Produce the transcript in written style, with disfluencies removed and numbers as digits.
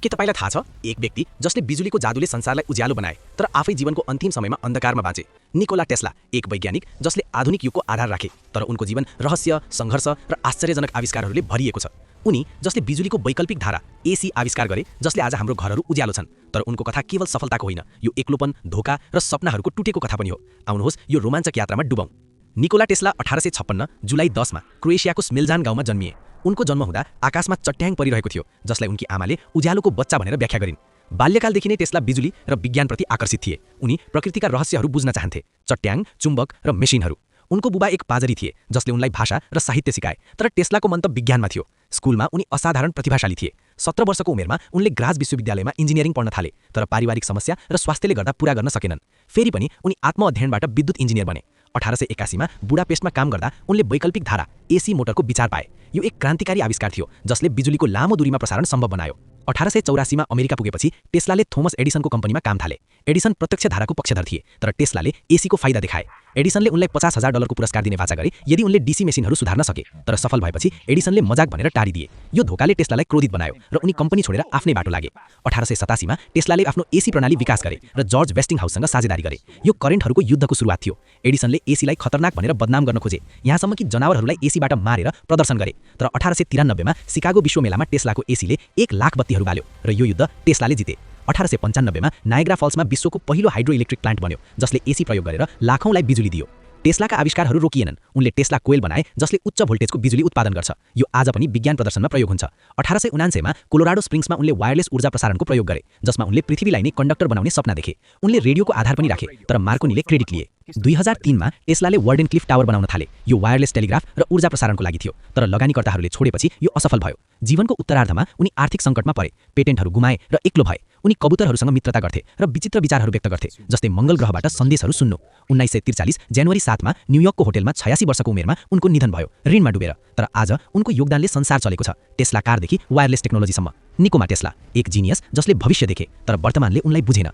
के तपाईलाई थाहा छ एक व्यक्ति जसले बिजुलीको जादुले संसारलाई उज्यालो बनाए तर आफै जीवनको अन्तिम समयमा अन्धकारमा बाँचे? निकोला टेस्ला, एक वैज्ञानिक जसले आधुनिक युगको आधार राखे तर उनको जीवन रहस्य, सङ्घर्ष र आश्चर्यजनक आविष्कारहरूले भरिएको छ। उनी जसले बिजुलीको वैकल्पिक धारा एसी आविष्कार गरे जसले आज हाम्रो घरहरू उज्यालो छन्। तर उनको कथा केवल सफलताको होइन, यो एक्लोपन, धोका र सपनाहरूको टुटेको कथा पनि हो। आउनुहोस् यो रोमाञ्चक यात्रामा डुबौँ। निकोला टेस्ला 1856 जुलाई 10 मा क्रोएसियाको स्मेल्जान गाउँमा जन्मिए। उनको जन्म हुँदा आकाशमा चट्याङ परिरहेको थियो जसलाई उनकी आमाले उज्यालोको बच्चा भनेर व्याख्या गरिन्। बाल्यकालदेखि नै टेस्ला बिजुली र विज्ञानप्रति आकर्षित थिए। उनी प्रकृतिका रहस्यहरू बुझ्न चाहन्थे, चट्याङ, चुम्बक र मेसिनहरू। उनको बुबा एक पाजरी थिए जसले उनलाई भाषा र साहित्य सिकाए, तर टेस्लाको मन त विज्ञानमा थियो। स्कुलमा उनी असाधारण प्रतिभाशाली थिए। 17 वर्षको उमेरमा उनले ग्राज विश्वविद्यालयमा इन्जिनियरिङ पढ्न थाले, तर पारिवारिक समस्या र स्वास्थ्यले गर्दा पूरा गर्न सकेनन्। फेरि पनि उनी आत्मअध्ययनबाट विद्युत इन्जिनियर बने। 1881 मा बुडापेस्टमा काम गर्दा उनले वैकल्पिक धारा एसी मोटरको विचार पाए। यो एक क्रान्तिकारी आविष्कार थियो जसले बिजुलीको लामो दूरीमा प्रसारण सम्भव बनायो। 1884 मा अमेरिका पुगेपछि टेस्लाले थोमस एडिसनको कम्पनीमा काम थाले। एडिसन प्रत्यक्ष धाराको पक्षधर थिए, तर टेस्लाले एसीको फाइदा देखाए। एडिसनले उनलाई $50,000 पुरस्कार दिने वाचा गरे यदि उनले डीसी मेसिनहरू सुधार्न सके, तर सफल भएपछि एडिसनले मजाक भनेर टारिदिए। यो धोकाले टेस्लालाई क्रोधित बनायो र उनी कम्पनी छोडेर आफ्नै बाटो लागे। 1887 मा टेस्लाले आफ्नो एसी प्रणाली विकास गरे र जर्ज वेस्टिङहाउससँग साझेदारी गरे। यो करेन्टहरूको युद्धको सुरुवात थियो। एडिसनले एसीलाई खतरनाक भनेर बदनाम गर्न खोजे, यहाँसम्म कि जनावरहरूलाई एसीबाट मारेर प्रदर्शन गरे। तर 1893 मा सिकागो विश्व मेलामा टेस्लाको एसीले 1 लाख बत्तीहरू बाल्यो र यो युद्ध टेस्लाले जिते। 1895 मा नायग्रा फल्समा विश्वको पहिलो हाइड्रोइलेक्ट्रिक प्लान्ट बन्यो जसले एसी प्रयोग गरेर लाखौंलाई बिजुली दियो। टेस्लाका आविष्कारहरू रोकिएनन्। उनले टेस्ला कोइल बनाए जसले उच्च भोल्टेजको बिजुली उत्पादन गर्छ। यो आज पनि विज्ञान प्रदर्शनमा प्रयोग हुन्छ। 1879 मा कोलोराडो स्प्रिङ्समा उनले वायरलेस ऊर्जा प्रसारणको प्रयोग गरे जसमा उनले पृथ्वीलाई नै कन्डक्टर बनाउने सपना देखे। उनले रेडियोको आधार पनि राखे, तर मार्कोनीले क्रेडिट लिए। 2003 मा टेस्लाले वर्डेनक्लिफ टावर बनाउन थाले। यो वायरलेस टेलिग्राफ र ऊर्जा प्रसारणको लागि थियो, तर लगानीकर्ताहरूले छोडेपछि यो असफल भयो। जीवनको उत्तरार्धमा उनी आर्थिक सङ्कटमा परे, पेटेन्टहरू गुमाए र एक्लो भए। उनी कबुतरहरूसँग मित्रता गर्थे र विचित्र विचारहरू व्यक्त गर्थे, जस्तै मङ्गल ग्रहबाट सन्देशहरू सुन्नु। 1943 जनवरी 7 मा न्युयोर्कको होटेलमा 86 वर्षको उमेरमा उनको निधन भयो, ऋणमा डुबेर। तर आज उनको योगदानले संसार चलेको छ, टेस्ला कारदेखि वायरलेस टेक्नोलोजीसम्म। निकोला टेस्ला एक जिनियस जसले भविष्य देखे तर वर्तमानले उनलाई बुझेन।